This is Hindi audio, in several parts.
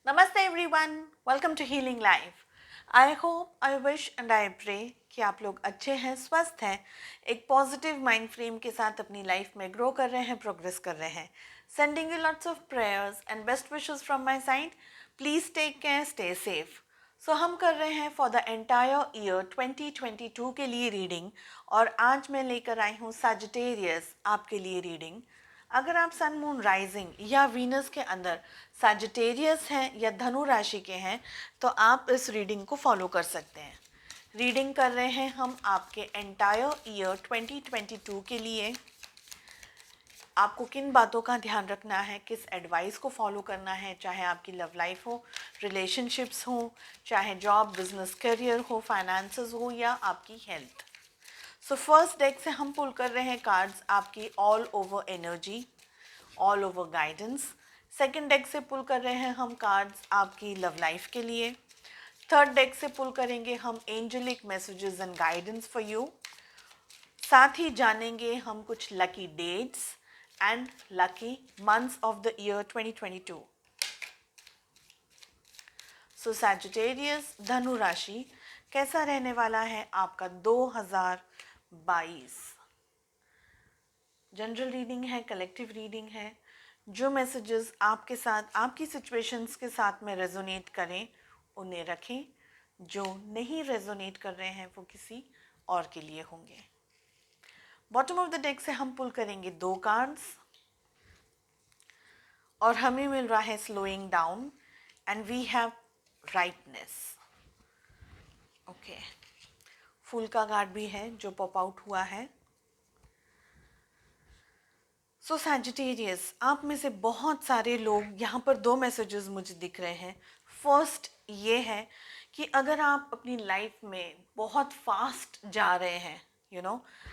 नमस्ते everyone, welcome to Healing Life. I hope, I wish and I pray कि आप लोग अच्छे हैं, स्वस्थ हैं, एक पॉजिटिव माइंड फ्रेम के साथ अपनी लाइफ में ग्रो कर रहे हैं, प्रोग्रेस कर रहे हैं। Sending you lots of prayers and best wishes from my side. Please take care, stay safe. So हम कर रहे हैं फॉर द एंटायर ईयर 2022 के लिए रीडिंग, और आज मैं लेकर आई हूँ सैजिटेरियस आपके लिए रीडिंग। अगर आप सन मून राइजिंग या वीनस के अंदर सैजिटेरियस हैं या धनु राशि के हैं तो आप इस रीडिंग को फॉलो कर सकते हैं। रीडिंग कर रहे हैं हम आपके एंटायर ईयर 2022 के लिए। आपको किन बातों का ध्यान रखना है, किस एडवाइस को फॉलो करना है, चाहे आपकी लव लाइफ हो, रिलेशनशिप्स हो, चाहे जॉब, बिजनेस, करियर हो, फाइनेंसेस हो या आपकी हेल्थ। सो फर्स्ट डेक से हम पुल कर रहे हैं कार्ड्स आपकी all over energy, all over guidance. Second deck से पुल कर रहे हैं हम कार्ड्स आपकी लव लाइफ के लिए। थर्ड डेक से पुल करेंगे हम angelic messages and guidance for you. साथ ही जानेंगे हम कुछ lucky dates and lucky months of the year 2022। So Sagittarius धनु राशि, कैसा रहने वाला है आपका 2022? जनरल रीडिंग है, कलेक्टिव रीडिंग है। जो मैसेजेस आपके साथ, आपकी सिचुएशंस के साथ में रेजोनेट करें उन्हें रखें, जो नहीं रेजोनेट कर रहे हैं वो किसी और के लिए होंगे। बॉटम ऑफ द डेक से हम पुल करेंगे 2 कार्ड्स और हमें मिल रहा है slowing down and we have rightness. Okay, फूल का कार्ड भी है जो पॉप आउट हुआ है। सो सैजिटेरियस, आप में से बहुत सारे लोग, यहाँ पर 2 मैसेजेस मुझे दिख रहे हैं। फर्स्ट ये है कि अगर आप अपनी लाइफ में बहुत फास्ट जा रहे हैं,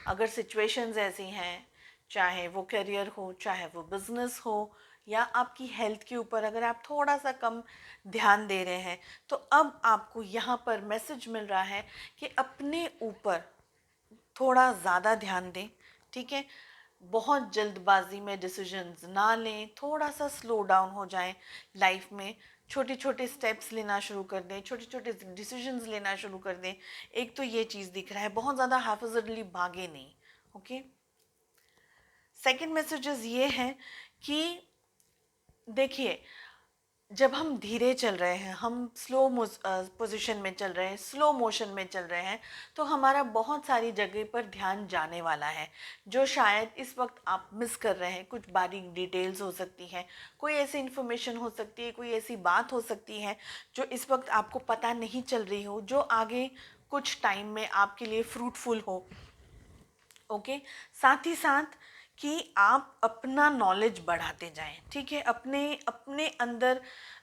अगर सिचुएशंस ऐसी हैं, चाहे वो करियर हो, चाहे वो बिजनेस हो या आपकी हेल्थ के ऊपर अगर आप थोड़ा सा कम ध्यान दे रहे हैं, तो अब आपको यहाँ पर मैसेज मिल रहा है कि अपने ऊपर थोड़ा ज़्यादा ध्यान दें। ठीक है, बहुत जल्दबाजी में डिसीजंस ना लें, थोड़ा सा स्लो डाउन हो जाएं लाइफ में, छोटे छोटे स्टेप्स लेना शुरू कर दें, छोटे छोटे डिसीजंस लेना शुरू कर दें। एक तो ये चीज़ दिख रहा है, बहुत ज़्यादा हाफिजली भागे नहीं। ओके, सेकंड मैसेजेस ये हैं कि देखिए, जब हम धीरे चल रहे हैं, हम स्लो पोजीशन में चल रहे हैं, स्लो मोशन में चल रहे हैं, तो हमारा बहुत सारी जगह पर ध्यान जाने वाला है जो शायद इस वक्त आप मिस कर रहे हैं। कुछ बारीक डिटेल्स हो सकती हैं, कोई ऐसी इन्फॉर्मेशन हो सकती है, कोई ऐसी बात हो सकती है जो इस वक्त आपको पता नहीं चल रही हो, जो आगे कुछ टाइम में आपके लिए फ्रूटफुल हो। ओके, साथ ही साथ कि आप अपना नॉलेज बढ़ाते जाएं। ठीक है, अपने अपने अंदर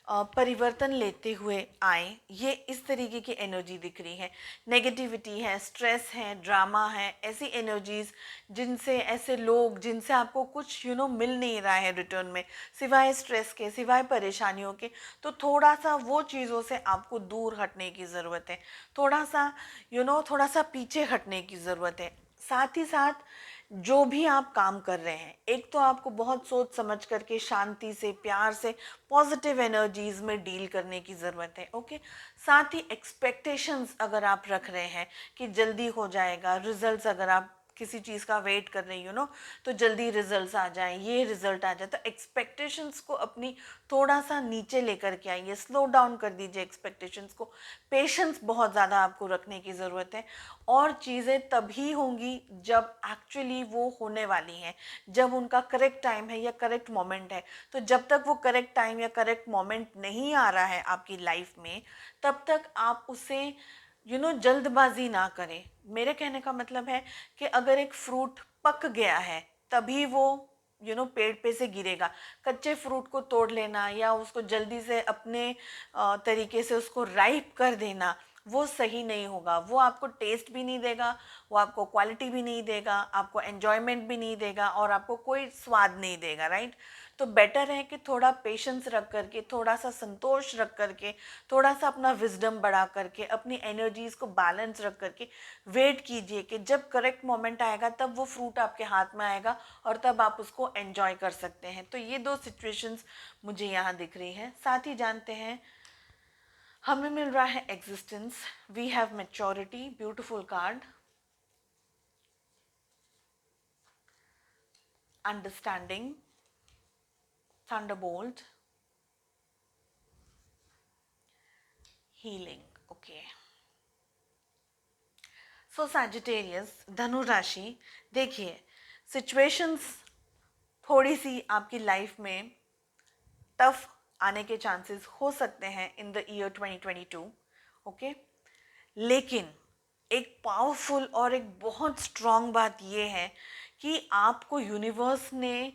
परिवर्तन लेते हुए आए। ये इस तरीके की एनर्जी दिख रही है। नेगेटिविटी है, स्ट्रेस है, ड्रामा है, ऐसी एनर्जीज जिनसे, ऐसे लोग जिनसे आपको कुछ मिल नहीं रहा है रिटर्न में, सिवाय स्ट्रेस के, सिवाय परेशानियों के। तो थोड़ा सा वो चीज़ों से आपको दूर हटने की ज़रूरत है, थोड़ा सा थोड़ा सा पीछे हटने की ज़रूरत है। साथ ही साथ जो भी आप काम कर रहे हैं, एक तो आपको बहुत सोच समझ करके, शांति से, प्यार से, पॉजिटिव एनर्जीज में डील करने की ज़रूरत है। ओके, साथ ही एक्सपेक्टेशंस अगर आप रख रहे हैं कि जल्दी हो जाएगा रिजल्ट्स, अगर आप किसी चीज़ का वेट कर रही हो तो जल्दी रिजल्ट्स आ जाएं, ये रिजल्ट आ जाए, तो एक्सपेक्टेशंस को अपनी थोड़ा सा नीचे लेकर के आइए, स्लो डाउन कर दीजिए एक्सपेक्टेशंस को। पेशेंस बहुत ज़्यादा आपको रखने की ज़रूरत है, और चीज़ें तभी होंगी जब एक्चुअली वो होने वाली हैं, जब उनका करेक्ट टाइम है या करेक्ट मोमेंट है। तो जब तक वो करेक्ट टाइम या करेक्ट मोमेंट नहीं आ रहा है आपकी लाइफ में, तब तक आप उसे जल्दबाजी ना करें। मेरे कहने का मतलब है कि अगर एक फ्रूट पक गया है तभी वो पेड़ पे से गिरेगा। कच्चे फ्रूट को तोड़ लेना या उसको जल्दी से अपने तरीके से उसको राइप कर देना, वो सही नहीं होगा। वो आपको टेस्ट भी नहीं देगा, वो आपको क्वालिटी भी नहीं देगा, आपको एन्जॉयमेंट भी नहीं देगा और आपको कोई स्वाद नहीं देगा, राइट। तो बेटर है कि थोड़ा पेशेंस रख करके, थोड़ा सा संतोष रख करके, थोड़ा सा अपना विजडम बढ़ा करके, अपनी एनर्जीज को बैलेंस रख करके वेट कीजिए कि जब करेक्ट मोमेंट आएगा तब वो फ्रूट आपके हाथ में आएगा और तब आप उसको एंजॉय कर सकते हैं। तो ये दो सिचुएशंस मुझे यहाँ दिख रही हैं। साथ ही जानते हैं हमें मिल रहा है existence, we have maturity, beautiful card, understanding, thunderbolt, healing. Okay, so Sagittarius, धनु राशि, देखिए सिचुएशंस थोड़ी सी आपकी लाइफ में टफ आने के चांसेस हो सकते हैं इन द ईयर 2022, ओके। लेकिन एक पावरफुल और एक बहुत स्ट्रॉन्ग बात ये है कि आपको यूनिवर्स ने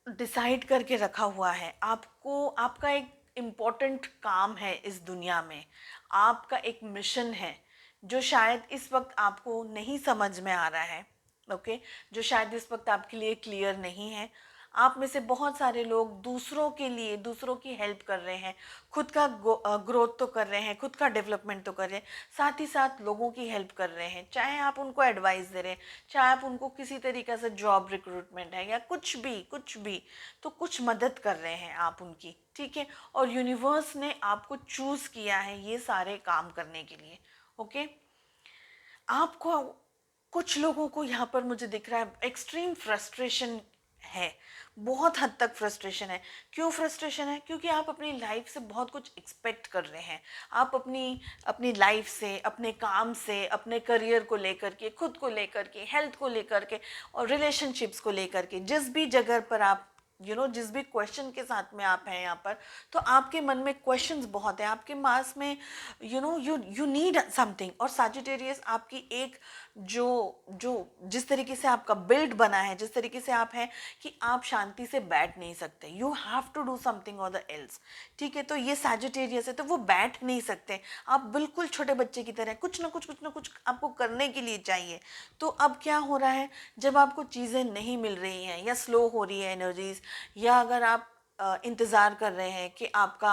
डिसाइड करके रखा हुआ है। आपको, आपका एक इम्पॉर्टेंट काम है इस दुनिया में, आपका एक मिशन है जो शायद इस वक्त आपको नहीं समझ में आ रहा है, ओके, जो शायद इस वक्त आपके लिए क्लियर नहीं है। आप में से बहुत सारे लोग दूसरों के लिए, दूसरों की हेल्प कर रहे हैं, खुद का ग्रोथ तो कर रहे हैं, खुद का डेवलपमेंट तो कर रहे हैं, साथ ही साथ लोगों की हेल्प कर रहे हैं। चाहे आप उनको एडवाइस दे रहे हैं, चाहे आप उनको किसी तरीके से जॉब रिक्रूटमेंट है या कुछ भी, तो कुछ मदद कर रहे हैं आप उनकी, ठीक है। और यूनिवर्स ने आपको चूज़ किया है ये सारे काम करने के लिए, ओके। आपको, कुछ लोगों को यहाँ पर मुझे दिख रहा है एक्सट्रीम फ्रस्ट्रेशन है, बहुत हद तक फ्रस्ट्रेशन है। क्यों फ्रस्ट्रेशन है? क्योंकि आप अपनी लाइफ से बहुत कुछ एक्सपेक्ट कर रहे हैं। आप अपनी अपनी लाइफ से, अपने काम से, अपने करियर को लेकर के, खुद को लेकर के, हेल्थ को लेकर के और रिलेशनशिप्स को लेकर के, जिस भी जगह पर आप जिस भी क्वेश्चन के साथ में आप हैं यहाँ पर, तो आपके मन में क्वेश्चंस बहुत है, आपके पास में यू नीड समथिंग। और सैजिटेरियस आपकी एक जो जो जिस तरीके से आपका बिल्ड बना है, जिस तरीके से आप हैं कि आप शांति से बैठ नहीं सकते, you have to do something और द एल्स, ठीक है। तो ये सैजिटेरियस है, तो वो बैठ नहीं सकते, आप बिल्कुल छोटे बच्चे की तरह कुछ ना कुछ आपको करने के लिए चाहिए। तो अब क्या हो रहा है, जब आपको चीज़ें नहीं मिल रही हैं या स्लो हो रही है एनर्जीज, या अगर आप इंतज़ार कर रहे हैं कि आपका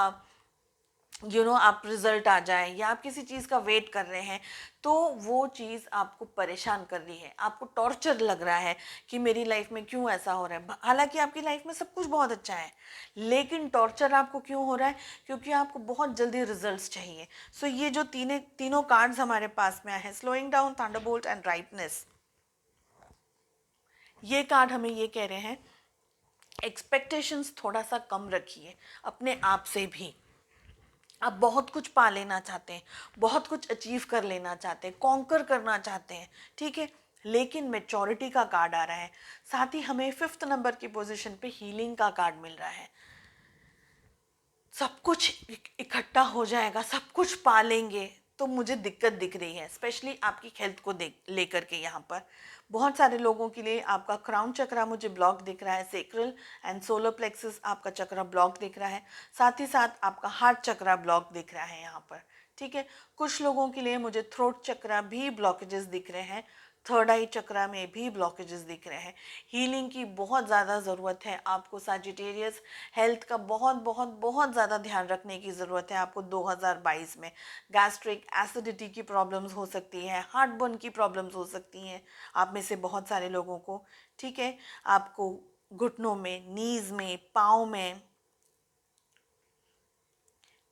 आप रिजल्ट आ जाए, या आप किसी चीज़ का वेट कर रहे हैं, तो वो चीज़ आपको परेशान कर रही है, आपको टॉर्चर लग रहा है कि मेरी लाइफ में क्यों ऐसा हो रहा है। हालांकि आपकी लाइफ में सब कुछ बहुत अच्छा है, लेकिन टॉर्चर आपको क्यों हो रहा है? क्योंकि आपको बहुत जल्दी रिजल्ट्स चाहिए। सो ये जो तीनों कार्ड्स हमारे पास में आए हैं, slowing down, Thunderbolt and rightness, ये कार्ड हमें ये कह रहे हैं एक्सपेक्टेशंस थोड़ा सा कम रखिए अपने आप से भी। आप बहुत कुछ पा लेना चाहते हैं, बहुत कुछ अचीव कर लेना चाहते हैं, कॉन्कर करना चाहते हैं, ठीक है, लेकिन मेचोरिटी का कार्ड आ रहा है। साथ ही हमें 5th नंबर की पोजीशन पे हीलिंग का कार्ड मिल रहा है। सब कुछ इकट्ठा हो जाएगा, सब कुछ पा लेंगे, तो मुझे दिक्कत दिख रही है, स्पेशली आपकी हेल्थ को देख लेकर के। यहाँ पर बहुत सारे लोगों के लिए आपका क्राउन चक्रा मुझे ब्लॉक दिख रहा है, सेक्रल एंड सोलर प्लेक्सस आपका चक्रा ब्लॉक दिख रहा है, साथ ही साथ आपका हार्ट चक्रा ब्लॉक दिख रहा है यहाँ पर, ठीक है। कुछ लोगों के लिए मुझे थ्रोट चक्रा भी ब्लॉकेजेस दिख रहे हैं, थर्ड आई चक्रा में भी ब्लॉकेजेस दिख रहे हैं। हीलिंग की बहुत ज़्यादा ज़रूरत है आपको सैजिटेरियस, हेल्थ का बहुत बहुत बहुत ज़्यादा ध्यान रखने की ज़रूरत है आपको 2022 में। गैस्ट्रिक एसिडिटी की प्रॉब्लम्स हो सकती है, हार्ट बर्न की प्रॉब्लम्स हो सकती हैं आप में से बहुत सारे लोगों को, ठीक है। आपको घुटनों में, नीज़ में, पाँव में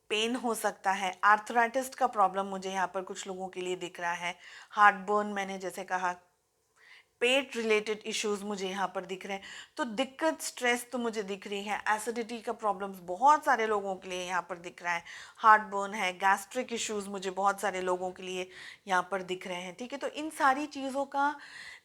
पेन हो सकता है, आर्थराइटिस का प्रॉब्लम मुझे यहाँ पर कुछ लोगों के लिए दिख रहा है, हार्ट बर्न मैंने जैसे कहा, पेट रिलेटेड इश्यूज मुझे यहाँ पर दिख रहे हैं। तो दिक्कत, स्ट्रेस तो मुझे दिख रही है, एसिडिटी का प्रॉब्लम्स बहुत सारे लोगों के लिए यहाँ पर दिख रहा है, हार्ट बर्न है, गैस्ट्रिक इश्यूज मुझे बहुत सारे लोगों के लिए यहाँ पर दिख रहे हैं, ठीक है। तो इन सारी चीज़ों का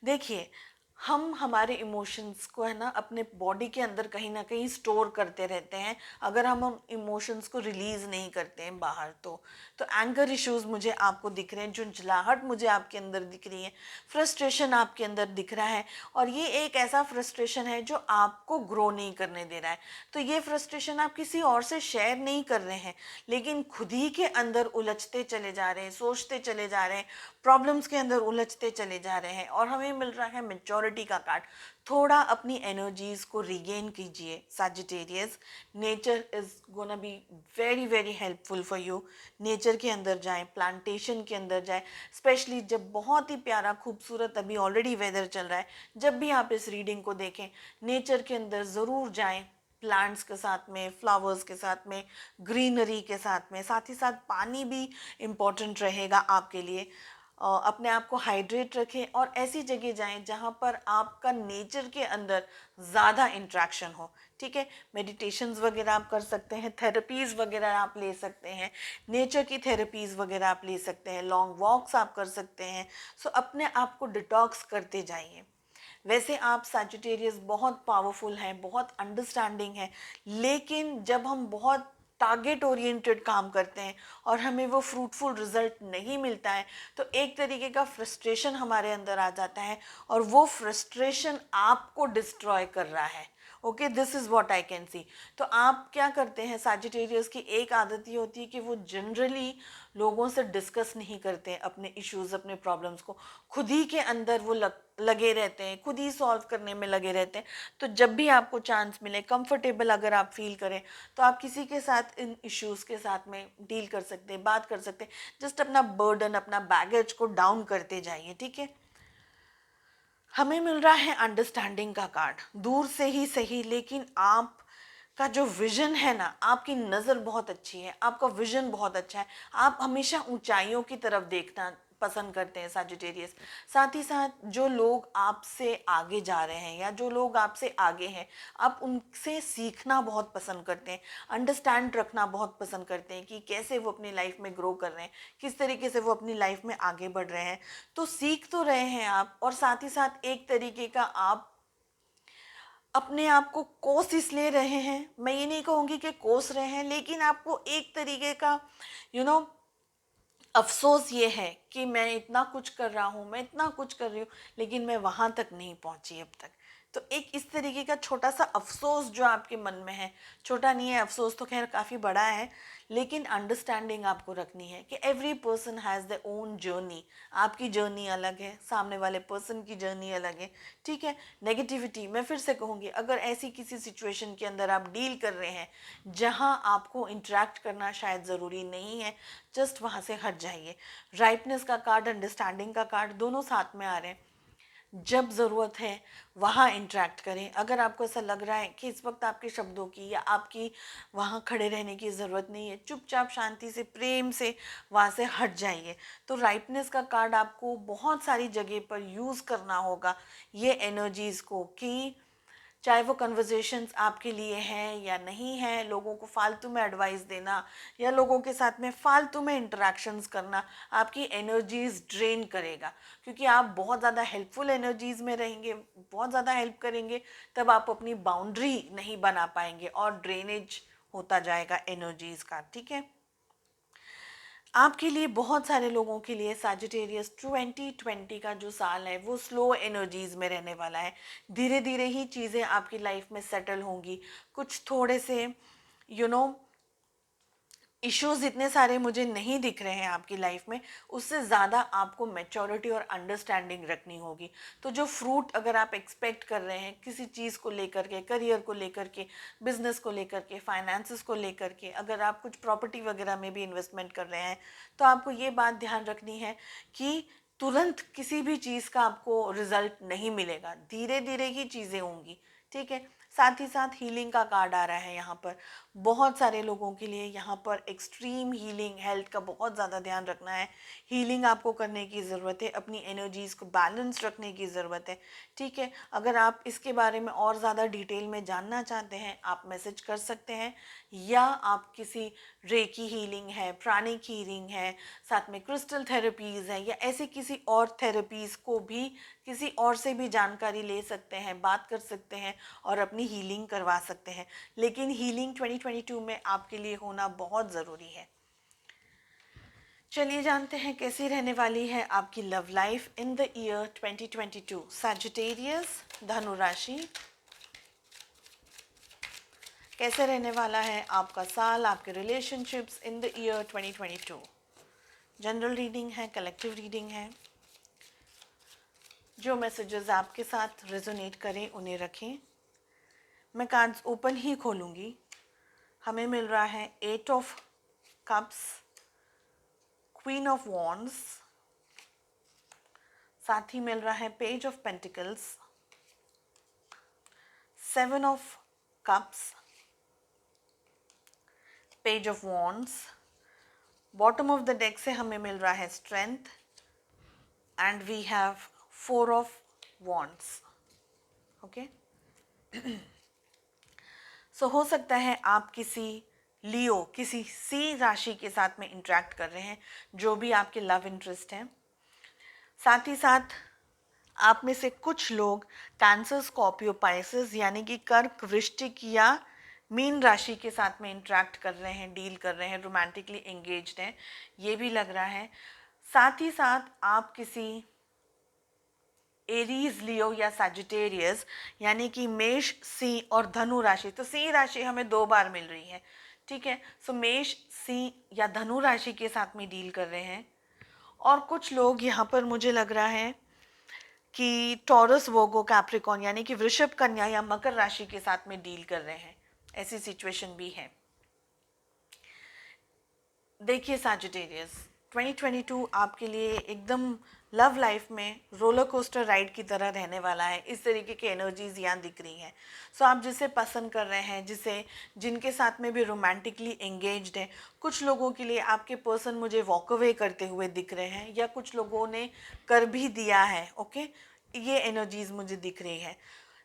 देखिए, हम हमारे इमोशंस को है ना अपने बॉडी के अंदर कहीं ना कहीं स्टोर करते रहते हैं, अगर हम उन इमोशंस को रिलीज़ नहीं करते हैं बाहर। तो एंगर इश्यूज मुझे आपको दिख रहे हैं, झुंझलाहट मुझे आपके अंदर दिख रही है, फ्रस्ट्रेशन आपके अंदर दिख रहा है, और ये एक ऐसा फ्रस्ट्रेशन है जो आपको ग्रो नहीं करने दे रहा है। तो ये फ्रस्ट्रेशन आप किसी और से शेयर नहीं कर रहे हैं, लेकिन खुद ही के अंदर उलझते चले जा रहे हैं, सोचते चले जा रहे हैं, प्रॉब्लम्स के अंदर उलझते चले जा रहे हैं, और हमें मिल रहा है मेजॉरिटी का कार्ड। थोड़ा अपनी एनर्जीज को रिगेन कीजिए Sagittarius. Nature is gonna be very very helpful for you. Nature के अंदर जाएं, प्लांटेशन के अंदर जाएं, स्पेशली जब बहुत ही प्यारा खूबसूरत अभी ऑलरेडी वेदर चल रहा है, जब भी आप इस रीडिंग को देखें नेचर के अंदर ज़रूर जाएं, प्लांट्स के साथ में, फ्लावर्स के साथ में, ग्रीनरी के साथ में। साथ ही साथ पानी भी इम्पॉर्टेंट रहेगा आपके लिए। अपने आप को हाइड्रेट रखें और ऐसी जगह जाएं जहां पर आपका नेचर के अंदर ज़्यादा इंट्रैक्शन हो। ठीक है, मेडिटेशंस वगैरह आप कर सकते हैं, थेरेपीज़ वगैरह आप ले सकते हैं, नेचर की थेरेपीज़ वगैरह आप ले सकते हैं, लॉन्ग वॉक्स आप कर सकते हैं। सो अपने आप को डिटॉक्स करते जाइए। वैसे आप सैजिटेरियस बहुत पावरफुल हैं, बहुत अंडरस्टैंडिंग है, लेकिन जब हम बहुत टारगेट ओरिएंटेड काम करते हैं और हमें वो फ्रूटफुल रिजल्ट नहीं मिलता है तो एक तरीके का फ्रस्ट्रेशन हमारे अंदर आ जाता है और वो फ्रस्ट्रेशन आपको डिस्ट्रॉय कर रहा है। Okay, this is what I can see. तो आप क्या करते हैं, सैजिटेरियस की एक आदत ये होती है कि वो जनरली लोगों से डिस्कस नहीं करते हैं अपने इश्यूज, अपने प्रॉब्लम्स को। खुद ही के अंदर वो लगे रहते हैं, खुद ही सॉल्व करने में लगे रहते हैं। तो जब भी आपको चांस मिले, कंफर्टेबल अगर आप फील करें, तो आप किसी के साथ इन इश्यूज के साथ में डील कर सकते हैं, बात कर सकते हैं। जस्ट अपना बर्डन, अपना बैगेज को डाउन करते जाइए। ठीक है, हमें मिल रहा है अंडरस्टैंडिंग का कार्ड, दूर से ही सही, लेकिन आप का जो विजन है ना, आपकी नज़र बहुत अच्छी है, आपका विजन बहुत अच्छा है। आप हमेशा ऊंचाइयों की तरफ देखना पसंद करते हैं सैजिटेरियस। साथ ही साथ जो लोग आपसे आगे जा रहे हैं या जो लोग आपसे आगे हैं, आप उनसे सीखना बहुत पसंद करते हैं, अंडरस्टैंड रखना बहुत पसंद करते हैं कि कैसे वो अपनी लाइफ में ग्रो कर रहे हैं, किस तरीके से वो अपनी लाइफ में आगे बढ़ रहे हैं। तो सीख तो रहे हैं आप, और साथ ही साथ एक तरीके का आप अपने आप को कोस इसलिए रहे हैं, मैं ये नहीं कहूँगी कि कोस रहे हैं, लेकिन आपको एक तरीके का यू you नो know, अफसोस ये है कि मैं इतना कुछ कर रहा हूँ, मैं इतना कुछ कर रही हूँ, लेकिन मैं वहाँ तक नहीं पहुँची अब तक। तो एक इस तरीके का छोटा सा अफसोस जो आपके मन में है, छोटा नहीं है अफसोस, तो खैर काफ़ी बड़ा है, लेकिन अंडरस्टैंडिंग आपको रखनी है कि every person has the own journey. आपकी जर्नी अलग है, सामने वाले पर्सन की जर्नी अलग है। ठीक है, नेगेटिविटी मैं फिर से कहूँगी, अगर ऐसी किसी सिचुएशन के अंदर आप डील कर रहे हैं जहाँ आपको इंटरेक्ट करना शायद ज़रूरी नहीं है, जस्ट वहाँ से हट जाइए। राइटनेस का कार्ड, अंडरस्टैंडिंग का कार्ड, दोनों साथ में आ रहे हैं। जब ज़रूरत है वहाँ इंटरेक्ट करें। अगर आपको ऐसा लग रहा है कि इस वक्त आपके शब्दों की या आपकी वहाँ खड़े रहने की ज़रूरत नहीं है, चुपचाप शांति से, प्रेम से वहाँ से हट जाइए। तो राइटनेस का कार्ड आपको बहुत सारी जगह पर यूज़ करना होगा ये एनर्जीज़ को, कि चाहे वो कन्वर्जेशंस आपके लिए हैं या नहीं है, लोगों को फालतू में एडवाइस देना या लोगों के साथ में फालतू में इंटरेक्शंस करना आपकी एनर्जीज ड्रेन करेगा। क्योंकि आप बहुत ज़्यादा हेल्पफुल एनर्जीज में रहेंगे, बहुत ज़्यादा हेल्प करेंगे, तब आप अपनी बाउंड्री नहीं बना पाएंगे और ड्रेनेज होता जाएगा एनर्जीज का। ठीक है, आपके लिए, बहुत सारे लोगों के लिए सैजिटेरियस 2020 का जो साल है वो स्लो एनर्जीज में रहने वाला है। धीरे धीरे ही चीज़ें आपकी लाइफ में सेटल होंगी। कुछ थोड़े से यू नो इश्यूज इतने सारे मुझे नहीं दिख रहे हैं आपकी लाइफ में, उससे ज़्यादा आपको मैच्योरिटी और अंडरस्टैंडिंग रखनी होगी। तो जो फ्रूट अगर आप एक्सपेक्ट कर रहे हैं किसी चीज़ को लेकर के, करियर को लेकर के, बिजनेस को लेकर के, फाइनेंसेस को लेकर के, अगर आप कुछ प्रॉपर्टी वगैरह में भी इन्वेस्टमेंट कर रहे हैं, तो आपको ये बात ध्यान रखनी है कि तुरंत किसी भी चीज़ का आपको रिजल्ट नहीं मिलेगा, धीरे धीरे ही चीज़ें होंगी। ठीक है, साथ ही साथ हीलिंग का कार्ड आ रहा है यहाँ पर। बहुत सारे लोगों के लिए यहाँ पर एक्सट्रीम हीलिंग, हेल्थ का बहुत ज़्यादा ध्यान रखना है। हीलिंग आपको करने की ज़रूरत है, अपनी एनर्जीज़ को बैलेंस रखने की ज़रूरत है। ठीक है, अगर आप इसके बारे में और ज़्यादा डिटेल में जानना चाहते हैं, आप मैसेज कर सकते हैं, या आप किसी रेकी हीलिंग है, प्राणिक हीलिंग है, साथ में क्रिस्टल थेरेपीज़ है, या ऐसे किसी और थेरेपीज़ को भी, किसी और से भी जानकारी ले सकते हैं, बात कर सकते हैं और अपनी हीलिंग करवा सकते हैं। लेकिन हीलिंग 2022 में आपके लिए होना बहुत ज़रूरी है। चलिए जानते हैं कैसी रहने वाली है आपकी love life in the year 2022। Sagittarius, धनु राशि, कैसे रहने वाला है आपका साल, आपके relationships in the year 2022। General reading है, कलेक्टिव रीडिंग है। जो मैसेजेस आपके साथ रेजोनेट करें उन्हें रखें। मैं कार्ड्स ओपन ही खोलूँगी। हमें मिल रहा है 8 of cups, queen of wands, साथ ही मिल रहा है page of pentacles, 7 of cups, page of wands. Bottom of the deck से हमें मिल रहा है strength and we have 4 of wands. Okay, so हो सकता है आप किसी लियो, किसी सी राशि के साथ में इंटरेक्ट कर रहे हैं, जो भी आपके लव इंटरेस्ट हैं। साथ ही साथ आप में से कुछ लोग कैंसर, स्कॉर्पियो, पाइसेस यानी कि कर्क, वृश्चिक या मीन राशि के साथ में इंटरेक्ट कर रहे हैं, डील कर रहे हैं, रोमांटिकली एंगेज्ड हैं, ये भी लग रहा है। साथ ही साथ आप किसी एरीज, लियो या सैजिटेरियस यानी कि मेष, सिंह और धनु राशि, तो सिंह राशि हमें 2 बार मिल रही है, ठीक है। सो मेष, सिंह या धनु राशि के साथ में डील कर रहे हैं। और कुछ लोग यहाँ पर मुझे लग रहा है कि टॉरस, वोगो, कैप्रिकॉन यानी कि वृषभ, कन्या या मकर राशि के साथ में डील कर रहे हैं, ऐसी सिचुएशन भी है। देखिए सैजिटेरियस, 2022 आपके लिए एकदम लव लाइफ में रोलर कोस्टर राइड की तरह रहने वाला है। इस तरीके की एनर्जीज यहाँ दिख रही हैं। सो आप जिसे पसंद कर रहे हैं, जिनके साथ में भी रोमांटिकली एंगेज्ड हैं, कुछ लोगों के लिए आपके पर्सन मुझे वॉक अवे करते हुए दिख रहे हैं या कुछ लोगों ने कर भी दिया है। ओके, ये एनर्जीज मुझे दिख रही है।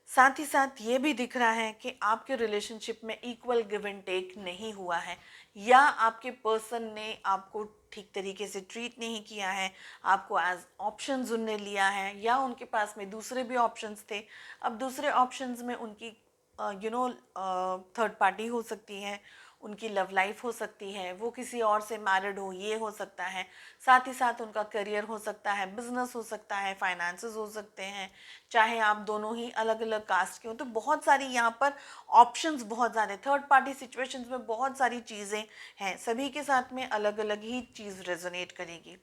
साथ ही साथ ये भी दिख रहा है कि आपके रिलेशनशिप में इक्वल गिव एंड टेक नहीं हुआ है, या आपके पर्सन ने आपको ठीक तरीके से ट्रीट नहीं किया है, आपको एज ऑप्शंस उनने लिया है, या उनके पास में दूसरे भी ऑप्शंस थे। अब दूसरे ऑप्शंस में उनकी थर्ड पार्टी हो सकती है, उनकी लव लाइफ हो सकती है, वो किसी और से मैरिड हो, ये हो सकता है। साथ ही साथ उनका करियर हो सकता है, बिजनेस हो सकता है, फाइनेंसेस हो सकते हैं, चाहे आप दोनों ही अलग अलग कास्ट के हो। तो बहुत सारी यहाँ पर ऑप्शंस, बहुत ज़्यादा थर्ड पार्टी सिचुएशंस में बहुत सारी चीज़ें हैं, सभी के साथ में अलग अलग ही चीज़ रेजोनेट करेगी।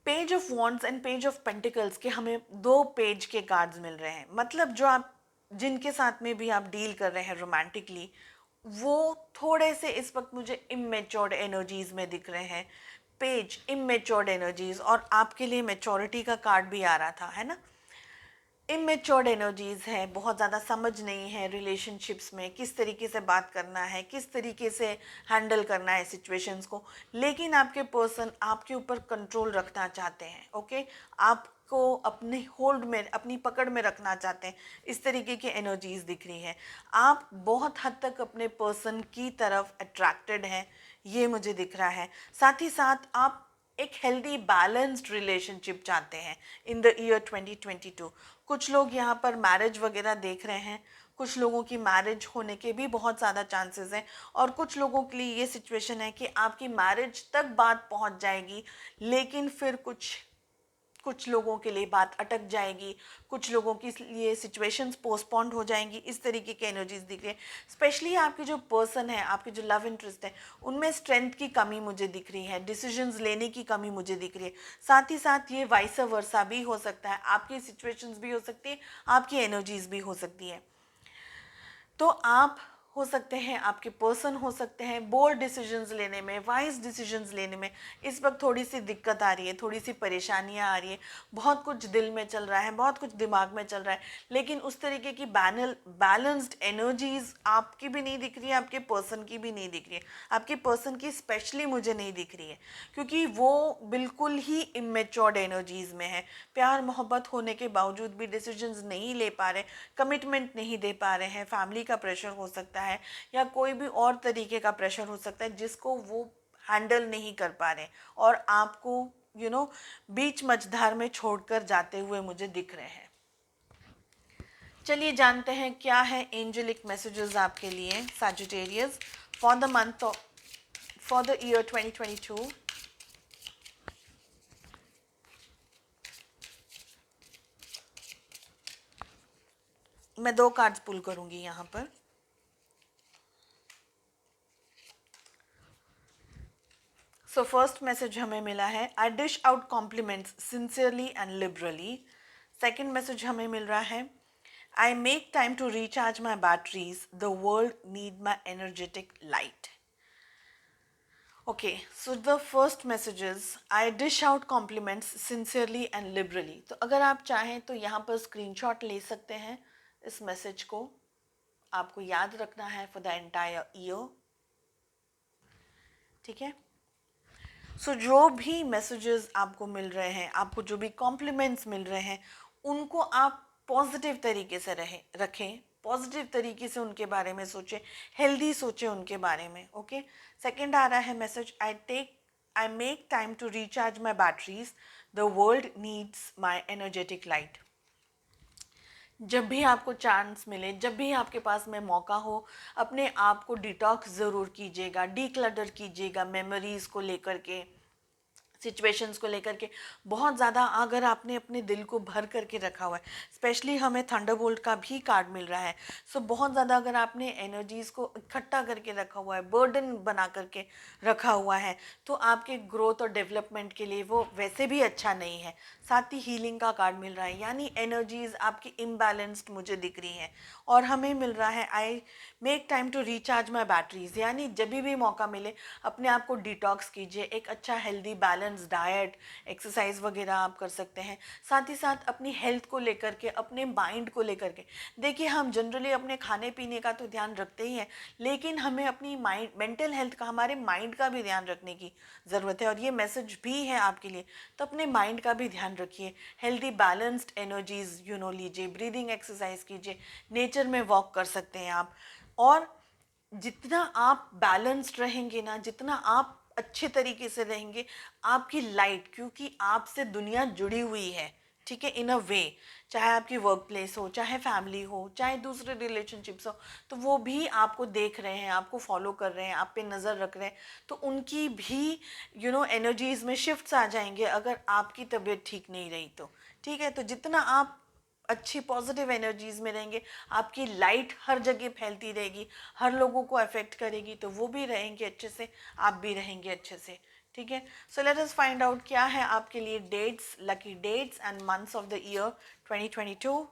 Page of wands and page of pentacles के हमें 2 पेज के कार्ड्स मिल रहे हैं। मतलब जो आप, जिनके साथ में भी आप डील कर रहे हैं रोमांटिकली, वो थोड़े से इस वक्त मुझे इमेच्योर्ड एनर्जीज में दिख रहे हैं। पेज इमेच्योर्ड एनर्जीज, और आपके लिए मेच्योरिटी का कार्ड भी आ रहा था, है ना। इमेच्योर्ड एनर्जीज है, बहुत ज़्यादा समझ नहीं है रिलेशनशिप्स में, किस तरीके से बात करना है, किस तरीके से हैंडल करना है सिचुएशंस को। लेकिन आपके पर्सन आपके ऊपर कंट्रोल रखना चाहते हैं। ओके, आपको अपने होल्ड में, अपनी पकड़ में रखना चाहते हैं। इस तरीके की एनर्जीज दिख रही है। आप बहुत हद तक अपने पर्सन की तरफ अट्रैक्टेड हैं, ये मुझे दिख रहा है। साथ ही साथ आप एक हेल्दी बैलेंस्ड रिलेशनशिप चाहते हैं इन द ईयर 2022। कुछ लोग यहाँ पर मैरिज वगैरह देख रहे हैं, कुछ लोगों की मैरिज होने के भी बहुत ज़्यादा चांसेस हैं, और कुछ लोगों के लिए ये सिचुएशन है कि आपकी मैरिज तक बात पहुँच जाएगी, लेकिन फिर कुछ लोगों के लिए बात अटक जाएगी, कुछ लोगों की लिए सिचुएशंस पोस्टपोन्ड हो जाएंगी। इस तरीके की एनर्जीज दिख रही है। स्पेशली आपके जो पर्सन है, आपके जो लव इंटरेस्ट है, उनमें स्ट्रेंथ की कमी मुझे दिख रही है, डिसीजंस लेने की कमी मुझे दिख रही है। साथ ही साथ ये वाइस वर्सा भी हो सकता है, आपकी सिचुएशंस भी हो सकती है, आपकी एनर्जीज भी हो सकती है। तो आप हो सकते हैं, आपके पर्सन हो सकते हैं, बोल्ड डिसीजंस लेने में, वाइज डिसीजंस लेने में इस वक्त थोड़ी सी दिक्कत आ रही है, थोड़ी सी परेशानियां आ रही है। बहुत कुछ दिल में चल रहा है, बहुत कुछ दिमाग में चल रहा है, लेकिन उस तरीके की बैलेंस्ड एनर्जीज आपकी भी नहीं दिख रही है, आपके पर्सन की भी नहीं दिख रही है। आपके पर्सन की स्पेशली मुझे नहीं दिख रही है, क्योंकि वो बिल्कुल ही इमेच्योर्ड एनर्जीज में है। प्यार मोहब्बत होने के बावजूद भी डिसीजंस नहीं ले पा रहे, कमिटमेंट नहीं दे पा रहे हैं। फैमिली का प्रेशर हो सकता है, या कोई भी और तरीके का प्रेशर हो सकता है जिसको वो हैंडल नहीं कर पा रहे, और आपको बीच मझधार में छोड़कर जाते हुए मुझे दिख रहे हैं। चलिए जानते हैं क्या है एंजेलिक मैसेजेस आपके लिए Sagittarius for the month of, for the year 2022। मैं 2 कार्ड्स पुल करूंगी यहाँ पर। सो फर्स्ट मैसेज हमें मिला है, I dish out compliments sincerely and liberally. Second message हमें मिल रहा है, I make time to recharge my batteries, the world need my energetic light. Okay, so the first messages, I dish out compliments sincerely and liberally. तो अगर आप चाहें तो यहाँ पर स्क्रीनशॉट ले सकते हैं इस मैसेज को, आपको याद रखना है फॉर द एंटायर ईयर, ठीक है। सो जो भी मैसेजेस आपको मिल रहे हैं, आपको जो भी कॉम्प्लीमेंट्स मिल रहे हैं, उनको आप पॉजिटिव तरीके से रखें, पॉजिटिव तरीके से उनके बारे में सोचें, हेल्दी सोचें उनके बारे में। ओके, सेकंड आ रहा है message, I make time to recharge my batteries, the world needs my energetic light. जब भी आपको चांस मिले, जब भी आपके पास में मौका हो, अपने आप को डिटॉक्स ज़रूर कीजिएगा, डीक्लटर कीजिएगा मेमोरीज़ को लेकर के, सिचुएशंस को लेकर के। बहुत ज़्यादा अगर आपने अपने दिल को भर करके रखा हुआ है, स्पेशली हमें थंडरबोल्ट का भी कार्ड मिल रहा है, सो बहुत ज़्यादा अगर आपने एनर्जीज़ को इकट्ठा करके रखा हुआ है, बर्डन बना करके रखा हुआ है, तो आपके ग्रोथ और डेवलपमेंट के लिए वो वैसे भी अच्छा नहीं है। साथ ही हीलिंग का कार्ड मिल रहा है, यानी एनर्जीज़ आपकी इम्बैलेंस्ड मुझे दिख रही हैं। और हमें मिल रहा है, I make time to recharge my batteries, यानी जब भी मौका मिले अपने आप को डिटॉक्स कीजिए, एक अच्छा हेल्दी बैलेंस डाइट, एक्सरसाइज वगैरह आप कर सकते हैं। साथ ही साथ अपनी हेल्थ को लेकर के, अपने माइंड को लेकर के, देखिए हम जनरली अपने खाने पीने का तो ध्यान रखते ही हैं, लेकिन हमें अपनी माइंड, मेंटल हेल्थ का, हमारे माइंड का भी ध्यान रखने की ज़रूरत है। और ये मैसेज भी है आपके लिए, तो अपने माइंड का भी ध्यान रखिए, हेल्दी बैलेंस्ड एनर्जीज लीजिए, ब्रीदिंग एक्सरसाइज कीजिए, नेचर में वॉक कर सकते हैं आप। और जितना आप बैलेंस्ड रहेंगे ना, जितना आप अच्छे तरीके से रहेंगे, आपकी लाइट, क्योंकि आपसे दुनिया जुड़ी हुई है, ठीक है, इन अ वे, चाहे आपकी वर्क प्लेस हो, चाहे फैमिली हो, चाहे दूसरे रिलेशनशिप्स हो, तो वो भी आपको देख रहे हैं, आपको फॉलो कर रहे हैं, आप पे नज़र रख रहे हैं, तो उनकी भी एनर्जीज में शिफ्ट्स आ जाएंगे अगर आपकी तबीयत ठीक नहीं रही तो। ठीक है, तो जितना आप अच्छी पॉजिटिव एनर्जीज में रहेंगे, आपकी लाइट हर जगह फैलती रहेगी, हर लोगों को अफेक्ट करेगी, तो वो भी रहेंगे अच्छे से, आप भी रहेंगे अच्छे से। ठीक है, so let us find out क्या है आपके लिए dates, lucky dates and months of the year 2022।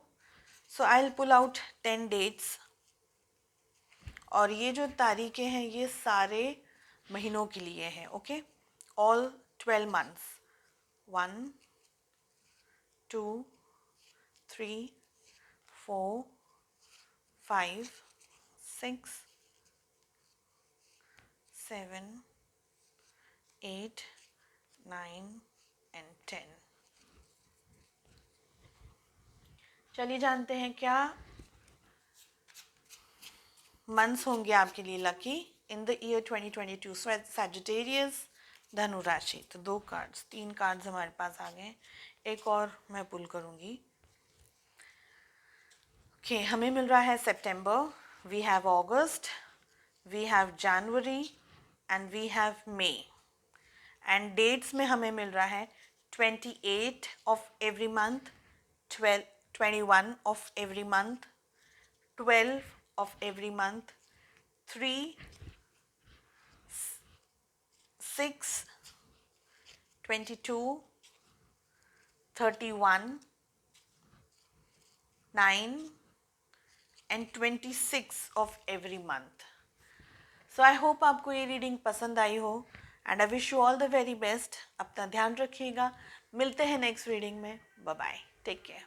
So I will pull out 10 dates, और ये जो तारीखें हैं ये सारे महीनों के लिए हैं। Okay, all 12 months, 1 2 3 4 5 6 7 8 9 and 10। चलिए जानते हैं क्या मंथ्स होंगे आपके लिए lucky in the year 2022। Sagittarius, धनु राशि। तो 2 कार्ड्स, 3 कार्ड्स हमारे पास आ गए, एक और मैं पुल करूंगी। ओके, हमें मिल रहा है September, we have August, we have January and we have May. And dates में हमें मिल रहा है 28 of every month, 21 of every month, 12 of every month, 3 6 22 31 9 and 26 of every month। So I hope आपको ये रीडिंग पसंद आई हो, and I wish you all the very best. अपना ध्यान रखिएगा, मिलते हैं नेक्स्ट रीडिंग में। Bye bye, take care.